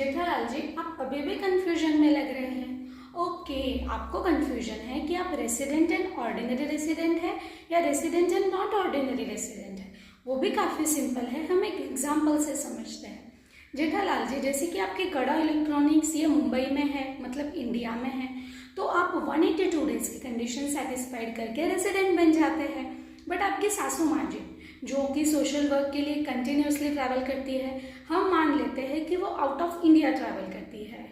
जेठालाल जी, आप अभी भी कंफ्यूजन में लग रहे हैं। ओके, आपको कंफ्यूजन है कि आप रेसिडेंट एंड ऑर्डिनरी रेसिडेंट है या resident and not ordinary resident है। वो भी काफ़ी सिंपल है, हम एक एग्जाम्पल से समझते हैं। जेठालाल जी, जैसे कि आपकी गड़ा इलेक्ट्रॉनिक्स ये मुंबई में है, मतलब इंडिया में है, तो आप 182 डेज की कंडीशन सेटिस्फाइड करके रेसिडेंट बन जाते हैं। बट आपकी सासू माँ जी, जो कि सोशल वर्क के लिए कंटिन्यूसली ट्रैवल करती है, हम मान लेते हैं कि वो आउट ऑफ इंडिया ट्रैवल करती है,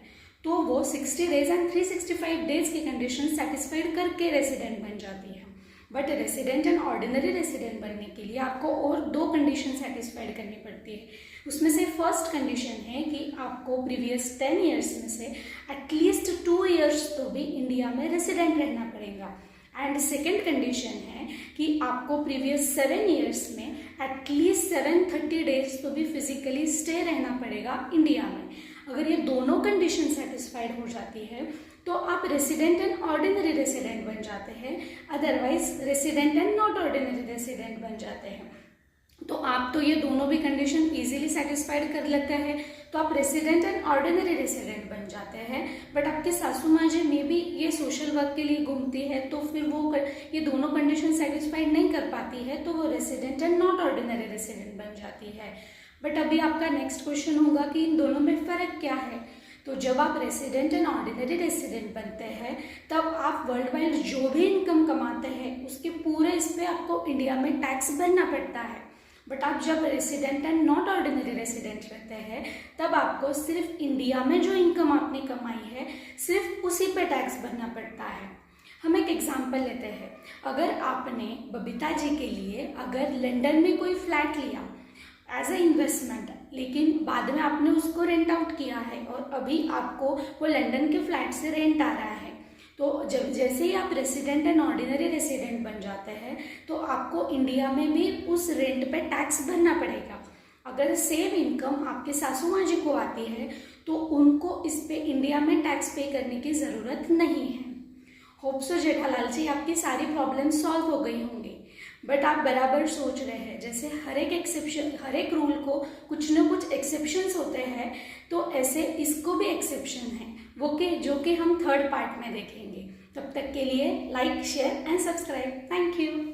तो वो 60 डेज एंड 365 डेज की कंडीशन सेटिस्फाइड करके रेसिडेंट बन जाती है। But resident and ordinary resident बनने के लिए आपको और 2 कंडीशन सेटिस्फाइड करनी पड़ती है। उसमें से फर्स्ट कंडीशन है कि आपको प्रीवियस 10 ईयर्स में से एटलीस्ट 2 ईयर्स तो भी इंडिया में रेसिडेंट रहना पड़ेगा। एंड सेकेंड कंडीशन है कि आपको प्रीवियस 7 ईयर्स में एटलीस्ट 730 डेज तो भी फिजिकली स्टे रहना पड़ेगा इंडिया में। अगर ये दोनों कंडीशन सेटिस्फाइड हो जाती है तो आप रेसिडेंट एंड ऑर्डिनरी रेसिडेंट बन जाते हैं, otherwise resident and not ordinary resident बन जाते हैं। तो आप तो ये दोनों भी कंडीशन इजीली सेटिस्फाइड कर लेते हैं, तो आप रेसिडेंट एंड ऑर्डिनरी रेसिडेंट बन जाते हैं। बट आपकी सासू माँ जी मे बी ये सोशल वर्क के लिए घूमती है, तो फिर वो ये दोनों कंडीशन सेटिस्फाइड नहीं कर पाती है, तो वो resident and not ordinary resident बन जाती है। बट अभी आपका नेक्स्ट क्वेश्चन होगा कि इन दोनों में फ़र्क क्या है। तो जब आप रेसिडेंट एंड ऑर्डिनरी रेसिडेंट बनते हैं तब आप वर्ल्ड वाइड जो भी इनकम कमाते हैं उसके पूरे इस पर आपको इंडिया में टैक्स भरना पड़ता है। बट आप जब resident and not ordinary resident रहते हैं तब आपको सिर्फ इंडिया में जो इनकम आपने कमाई है सिर्फ उसी पे टैक्स भरना पड़ता है। हम एक एग्जांपल लेते हैं। अगर आपने बबीता जी के लिए अगर लंदन में कोई फ्लैट लिया एज ए इन्वेस्टमेंट, लेकिन बाद में आपने उसको रेंट आउट किया है और अभी आपको वो लंदन के फ्लैट से रेंट आ रहा है, तो जब जैसे ही आप रेसिडेंट एंड ऑर्डिनरी रेसिडेंट बन जाते हैं तो आपको इंडिया में भी उस रेंट पे टैक्स भरना पड़ेगा। अगर सेम इनकम आपके सासू माँ जी को आती है तो उनको इस पे इंडिया में टैक्स पे करने की ज़रूरत नहीं है। होप सो जेठालाल जी आपकी सारी प्रॉब्लम सॉल्व हो गई होंगी। बट आप बराबर सोच रहे हैं जैसे हर एक रूल को कुछ न कुछ एक्सेप्शंस होते हैं, तो ऐसे इसको भी एक्सेप्शन है वो जो कि हम थर्ड पार्ट में देखेंगे। तब तक के लिए like, share and subscribe. Thank you.